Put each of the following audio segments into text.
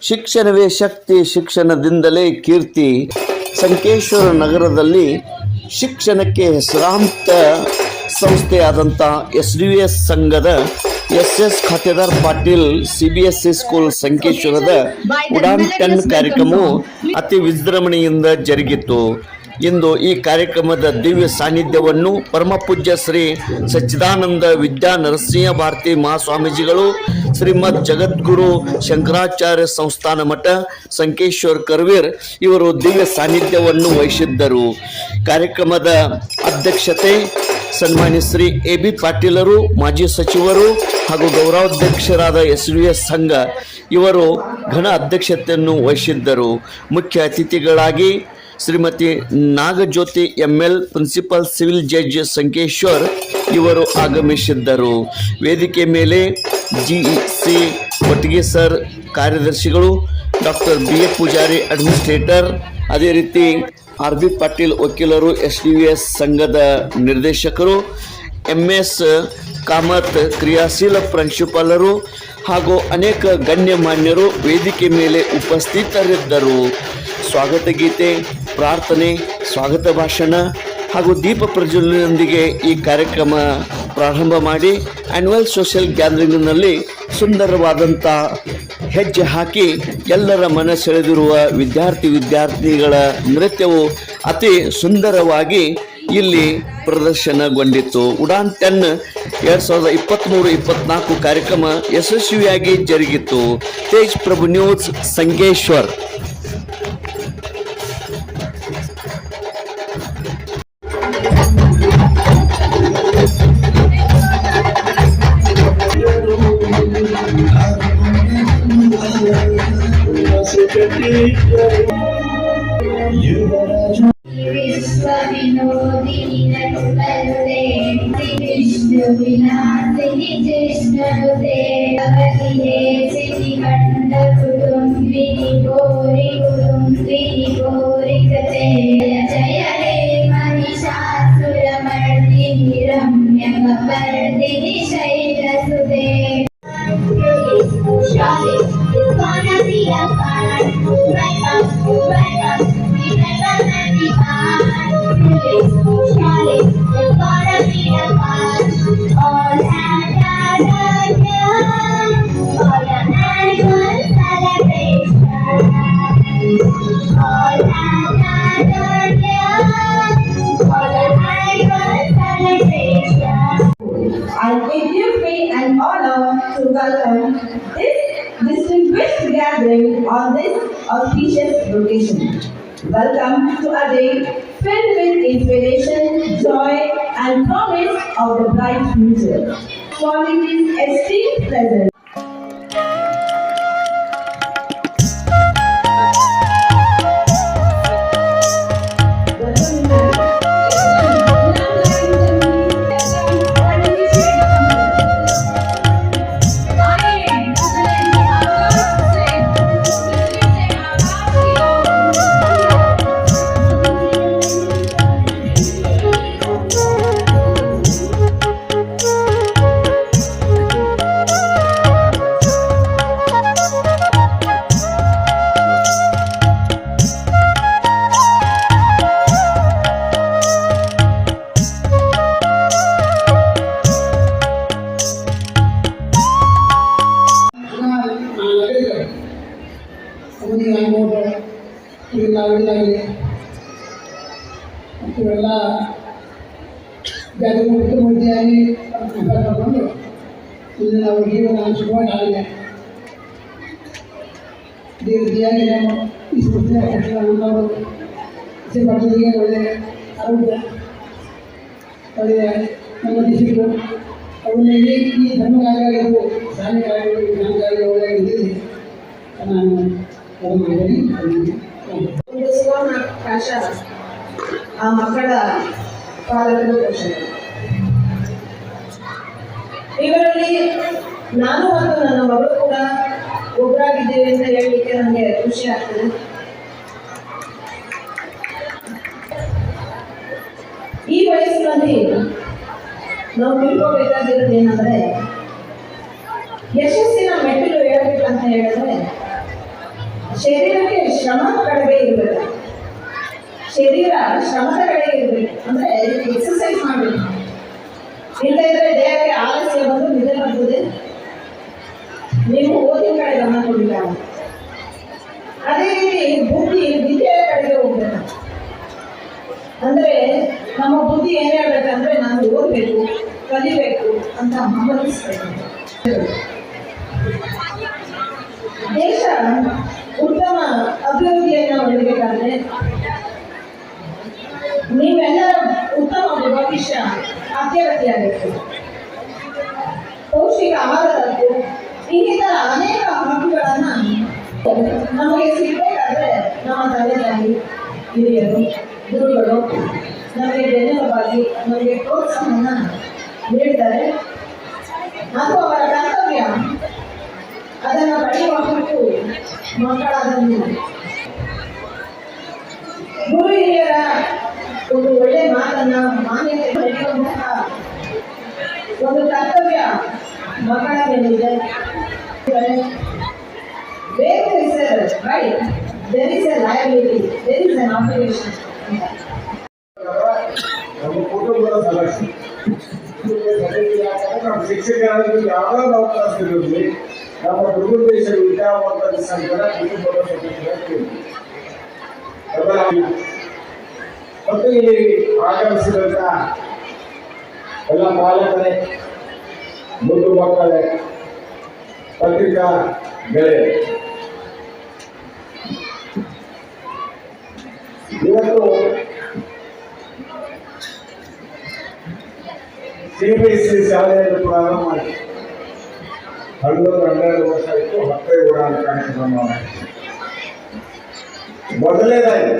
ಶಿಕ್ಷಣವೇ ಶಕ್ತಿ, ಶಿಕ್ಷಣದಿಂದಲೇ ಕೀರ್ತಿ. ಸಂಕೇಶ್ವರ ನಗರದಲ್ಲಿ ಶಿಕ್ಷಣಕ್ಕೆ ಹೆಸರಾಂತ ಸಂಸ್ಥೆಯಾದಂಥ SDVS ಸಂಘದ SS ಖಾತೆದಾರ್ ಪಾಟೀಲ್ CBSE ಸ್ಕೂಲ್ ಸಂಕೇಶ್ವರದ ಉಡಾನ್ 10 ಕಾರ್ಯಕ್ರಮವು ಅತಿ ವಿಜೃಂಭಣೆಯಿಂದ ಜರುಗಿತು. ಇಂದು ಈ ಕಾರ್ಯಕ್ರಮದ ದಿವ್ಯ ಸಾನ್ನಿಧ್ಯವನ್ನು ಪರಮಪೂಜ್ಯ ಶ್ರೀ ಸಚ್ಚಿದಾನಂದ ವಿದ್ಯಾ ನರಸಿಂಹ ಭಾರತಿ ಮಹಾಸ್ವಾಮೀಜಿಗಳು, ಶ್ರೀಮದ್ ಜಗದ್ಗುರು ಶಂಕರಾಚಾರ್ಯ ಸಂಸ್ಥಾನ ಮಠ ಸಂಕೇಶ್ವರ ಕರ್ವೀರ್ ಇವರು ದಿವ್ಯ ಸಾನ್ನಿಧ್ಯವನ್ನು ವಹಿಸಿದ್ದರು. ಕಾರ್ಯಕ್ರಮದ ಅಧ್ಯಕ್ಷತೆ ಸನ್ಮಾನ್ಯ ಶ್ರೀ AB ಪಾಟೀಲರು, ಮಾಜಿ ಸಚಿವರು ಹಾಗೂ ಗೌರವಾಧ್ಯಕ್ಷರಾದ SDVS ಸಂಘ ಇವರು ಘನ ಅಧ್ಯಕ್ಷತೆಯನ್ನು ವಹಿಸಿದ್ದರು. ಮುಖ್ಯ ಅತಿಥಿಗಳಾಗಿ Shrimati Nagajyothi ML, principal civil judge Sankeshwar ಇವರು ಆಗಮಿಸಿದ್ದರು. ವೇದಿಕೆ ಮೇಲೆ GC ಕೊಟ್ಟಿಗೆ ಸರ್ ಕಾರ್ಯದರ್ಶಿಗಳು, ಡಾಕ್ಟರ್ BA ಪೂಜಾರಿ ಅಡ್ಮಿನಿಸ್ಟ್ರೇಟರ್, ಅದೇ ರೀತಿ RB ಪಾಟೀಲ್ ವಕೀಲರು, SDVS ಸಂಘದ ನಿರ್ದೇಶಕರು, MS ಕಾಮತ್ ಕ್ರಿಯಾಶೀಲ ಪ್ರಾಂಶುಪಾಲರು ಹಾಗೂ ಅನೇಕ ಗಣ್ಯಮಾನ್ಯರು ವೇದಿಕೆ ಮೇಲೆ ಉಪಸ್ಥಿತರಿದ್ದರು. ಸ್ವಾಗತ ಗೀತೆ, ಪ್ರಾರ್ಥನೆ, ಸ್ವಾಗತ ಭಾಷಣ ಹಾಗೂ ದೀಪ ಪ್ರಜ್ವಲನೆಯೊಂದಿಗೆ ಈ ಕಾರ್ಯಕ್ರಮ ಪ್ರಾರಂಭ ಮಾಡಿ ಆ್ಯನ್ಯುವಲ್ ಸೋಷಿಯಲ್ ಗ್ಯಾದರಿಂಗ್ನಲ್ಲಿ ಸುಂದರವಾದಂಥ ಹೆಜ್ಜೆ ಹಾಕಿ ಎಲ್ಲರ ಮನ ಸೆಳೆದಿರುವ ವಿದ್ಯಾರ್ಥಿನಿಗಳ ನೃತ್ಯವು ಅತಿ ಸುಂದರವಾಗಿ ಇಲ್ಲಿ ಪ್ರದರ್ಶನಗೊಂಡಿತ್ತು. ಉಡಾನ್ 10 2023-24 ಕಾರ್ಯಕ್ರಮ ಯಶಸ್ವಿಯಾಗಿ ಜರುಗಿತು. ತೇಜ್ ಪ್ರಭು ನ್ಯೂಸ್ ಸಂಕೇಶ್ವರ್. विश्वविनोदिनि नटुतनुते विष्णुविलासिनि जिष्णुते भवतिहे श्रीकण्ठकुटुम्बिनि गौरि कते जय हे Mahishasuramardini रम्यकपर्दिनि शैलसुते. It's gonna be a fun, welcome, Charlie, it's gonna be a fun, all and all an annual celebration, all and all an annual celebration. I give you faith and honor to welcome this distinguished gathering on this auspicious occasion. Welcome to a day filled with inspiration, joy, and promise of the bright future. Calling this esteemed presence. ಇವೆಲ್ಲ ಜಾಗೃತಿ ಮುಖ್ಯಮಂತ್ರಿಯಾಗಿ ತಗೊಂಡು ಇಲ್ಲಿ ನಾವು ಜೀವನ ಶುರುವಾಗಿ ಆಗಿದೆ. ಇದೇ ರೀತಿಯಾಗಿ ನಾವು ಈ ಸಂಸ್ಥೆಯ ಅಧ್ಯಕ್ಷರಾಗಿದ್ದವರು ಮಕ್ಕಳಿಗೆ ಒಳ್ಳೆಯ ಆರೋಗ್ಯ, ಒಳ್ಳೆಯ ನೆಮ್ಮದಿಸಿದ್ದು ಅವರಿಗೆ ಈ ಧರ್ಮ ಕಾರ್ಯಗಳು, ಶಾಲೆ ಕಾರ್ಯಗಳು, ಜ್ಞಾನ ಕಾರ್ಯ ಒಳ್ಳೆಯದಿದೆ ನಾನು ಮಾಡಿದ್ದೀನಿ. ಆ ಮಕ್ಕಳ ಪಾಲಕರು, ಪೋಷಕರು ಇವರಲ್ಲಿ ನಾನು ಮತ್ತು ನನ್ನ ಮಗಳು ಕೂಡ ಒಬ್ಬರಾಗಿದ್ದೇವೆ ಅಂತ ಹೇಳಲಿಕ್ಕೆ ನನಗೆ ಖುಷಿ ಆಗ್ತದೆ. ಈ ವಯಸ್ಸಿನಲ್ಲಿ ನಾವು ತಿಳ್ಕೋಬೇಕಾಗಿರೋದು ಏನಂದ್ರೆ, ಯಶಸ್ಸಿನ ಮೆಟ್ಟಿಲು ಏಳಬೇಕು ಅಂತ ಹೇಳಿದ್ರೆ ಶರೀರಕ್ಕೆ ಶ್ರಮದ ಕಡೆಗೆ ಇರಬೇಕು. ಶರೀರ ಶ್ರಮದ ಕಡೆಗೆ ಇರಬೇಕು ಅಂದ್ರೆ ಎಕ್ಸರ್ಸೈಸ್ ಮಾಡಬೇಕು. ಇಲ್ಲ ಇದ್ರೆ ದೇಹಕ್ಕೆ ಆಲಸ್ಯ ಬಂದು ನಿದ್ದೆ ಬರ್ತದೆ. ನೀವು ಓದಿನ ಕಡೆ ಗಮನ ಕೊಡಲಿಲ್ಲ. ಅದೇ ರೀತಿ ಬುದ್ಧಿ ವಿದ್ಯೆಯ ಕಡೆಗೆ ಹೋಗ್ಬೇಕು. ಅಂದ್ರೆ ನಮ್ಮ ಬುದ್ಧಿ ಏನ್ ಹೇಳ್ಬೇಕಂದ್ರೆ ನಾನು ಓದ್ಬೇಕು, ಕಲಿಬೇಕು ಅಂತ ಹಂಬಲಿಸ್ಬೇಕು. ದೇಶ ಉತ್ತಮ ಅಭಿವೃದ್ಧಿಯನ್ನು ಹೊಂದಬೇಕಾದ್ರೆ ನೀವೆಲ್ಲರ ಉತ್ತಮ ಭವಿಷ್ಯ ಅತ್ಯಗತ್ಯವಾಗಿತ್ತು. ಪೌಷ್ಟಿಕ ಆಹಾರದಕ್ಕೂ ಇನ್ನಿತರ ಅನೇಕ ಹಕ್ಕುಗಳನ್ನ ನಮಗೆ ಸಿಗಬೇಕಾದ್ರೆ ನಮ್ಮ ತಂದೆ ತಾಯಿ, ಹಿರಿಯರು, ಗುರುಗಳು ನಮಗೆ ಬೆನ್ನೆಲುಬಾಗಿ ನಮಗೆ ಪ್ರೋತ್ಸಾಹವನ್ನು ನೀಡಿದ್ದಾರೆ. ಅದು ಅವರ ಕರ್ತವ್ಯ. ಅದನ್ನು ಪಡೆಯುವ ಹಕ್ಕು ಮಕ್ಕಳಾದ ನೀವು. ಗುರು ಹಿರಿಯರ ಒಂದು ಒಳ್ಳೆ ಮಾತನ್ನ ಮಾನ್ಯತೆ ಪಡೆಯುವಂತಹ ಒಂದು ಕರ್ತವ್ಯ ಮಕ್ಕಳ ಮೇಲಿದೆ. Where there is a right, there is a liability, there is an obligation. ನಮ್ಮ ಕುಟುಂಬದ ಸದಸ್ಯ ನಮ್ಮ ಶಿಕ್ಷಕರಾಗಿ ಯಾವ್ದಾದ್ರು ಅವಕಾಶ ಇರಲಿ, ನಮ್ಮ ದುರುದ್ದೇಶ ವಿಚಾರವಂತ ಸಂಘದ ಕುಟುಂಬದ ಸದಸ್ಯರಾಗಿ ಮತ್ತು ಇಲ್ಲಿ ಆಗಮಿಸಿದಂತ ಎಲ್ಲ ಪಾಲಕರೇ, ಮುದ್ದು ಮಕ್ಕಳೇ, ಪತ್ರಿಕಾ ಗೆಳೆಯರೇ, ಇವತ್ತು CBSE ಶಾಲೆಯನ್ನು ಪ್ರಾರಂಭ ಮಾಡಿ 12 ವರ್ಷ ಆಯಿತು. ಮತ್ತೆ ಉಡಾನ್ ಕಾರ್ಯಕ್ರಮ ಮೊದಲನೇದಾಗಿ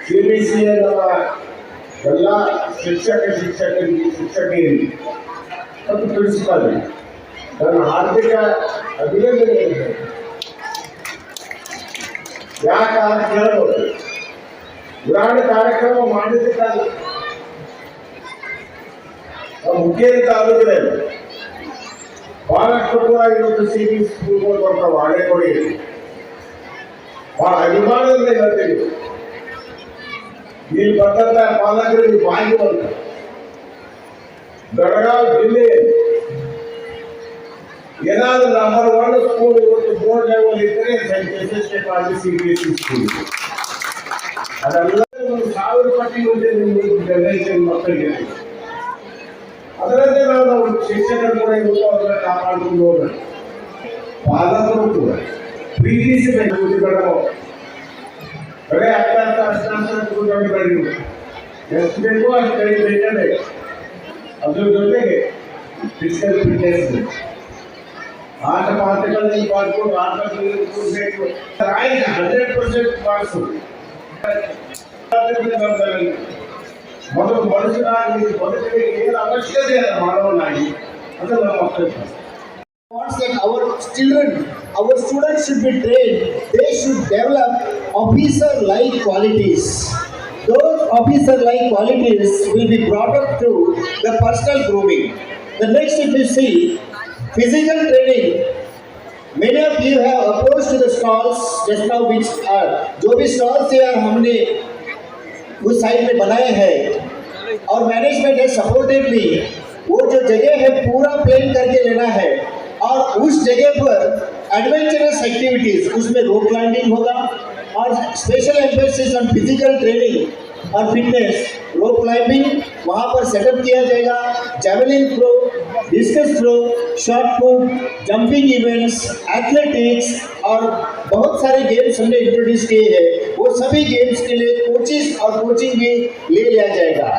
CBSE ನಮ್ಮ ಎಲ್ಲ ಶಿಕ್ಷಕರಿಗೆ ಮತ್ತು ಪ್ರಿನ್ಸಿಪಾಲ್ ನನ್ನ ಆರ್ಥಿಕ ಅಭಿನಂದನೆ ಇದೆ. ಯಾಕೆ ಕೇಳಬಹುದು, ಉಡಾನ್ ಕಾರ್ಯಕ್ರಮ ಮಾಡಿದ್ದಕ್ಕಾಗಿ ಮುಖ್ಯ ತಾಲೂಕಿನಲ್ಲಿ ಬಹಳಷ್ಟು ಕೂಡ ಇವತ್ತು CBSE ಸ್ಕೂಲ್ಗಳು ಬರ್ತಾವೆ. ಹಳೆ ಕೊಡಿ ಬಹಳ ಅಭಿಮಾನದಿಂದ ಹೇಳ್ತೀವಿ. ಇಲ್ಲಿ ಬಂದಂತ ಪಾಲಕರಿಗೆ ಬಾಯಿ ಬಂತ ಬೆಳಗಾವಿ ಜಿಲ್ಲೆ ಏನಾದ್ರೂ ನಂಬರ್ 1 ಸ್ಕೂಲ್ ಇವತ್ತು ಬೋರ್ಡ್ ಲೆವೆಲ್ ಇದ್ದರೆ CBSE ಸ್ಕೂಲ್. ಅದೆಲ್ಲ 1000 ಪಟ್ಟಿ ಜನರೇಷನ್ ಮಕ್ಕಳಿಗೆ. ಅದರಂತೆ ನಾವು ಶಿಕ್ಷಕರು ಕೂಡ ಇವತ್ತು ಅವರನ್ನ ಕಾಪಾಡಿಕೊಂಡು ಹೋಗ್ಬೇಕು. ಪಾಲಕರು ಕೂಡ ಪ್ರೀತಿಸಬೇಕು. ಬರೀ ಅಷ್ಟಾಂಶ ಎಷ್ಟು ಬೇಕೋ ಅಷ್ಟು ಕಲಿಬೇಕಂದ್ರೆ ಅದ್ರ ಜೊತೆಗೆ ಫಿಸಿಕಲ್ ಫಿಟ್ನೆಸ್, ಆಟ ಪಾಠಗಳಲ್ಲಿ ಮಾಡ್ಕೊಂಡು ಆಟದಲ್ಲಿ ಬೇಕು. 100% ಮಾಡಿಸು. ಮೊದಲು ಮನುಷ್ಯನಾಗಿ ಬದುಕಲಿಕ್ಕೆ ಏನು ಅವಶ್ಯಕತೆ ಅಲ್ಲ ಮಾಡೋನಾಗಿ ಅದು ನಮ್ಮ ಮಕ್ಕಳು. Wants that our children, our students should be trained. They should develop officer-like qualities. Those officer-like qualities will be brought up through the personal grooming. The next, if you see, physical training. Many of you have approached to the stalls just now, which are जो भी stalls है हमने उस side में बनाए हैं और management है सपोर्टिवली वो जो जगह है पूरा प्लान करके लेना है और उस जगह पर एडवेंचरस एक्टिविटीज, उसमें रॉक क्लाइंबिंग होगा और special emphasis on physical training और फिटनेस. रॉक क्लाइंबिंग वहाँ पर सेटअप किया जाएगा. Javelin throw, discus throw, shot put, jumping events, athletics और बहुत सारे गेम्स हमने इंट्रोड्यूस किए हैं. वो सभी गेम्स के लिए कोचिज और कोचिंग भी ले लिया जाएगा.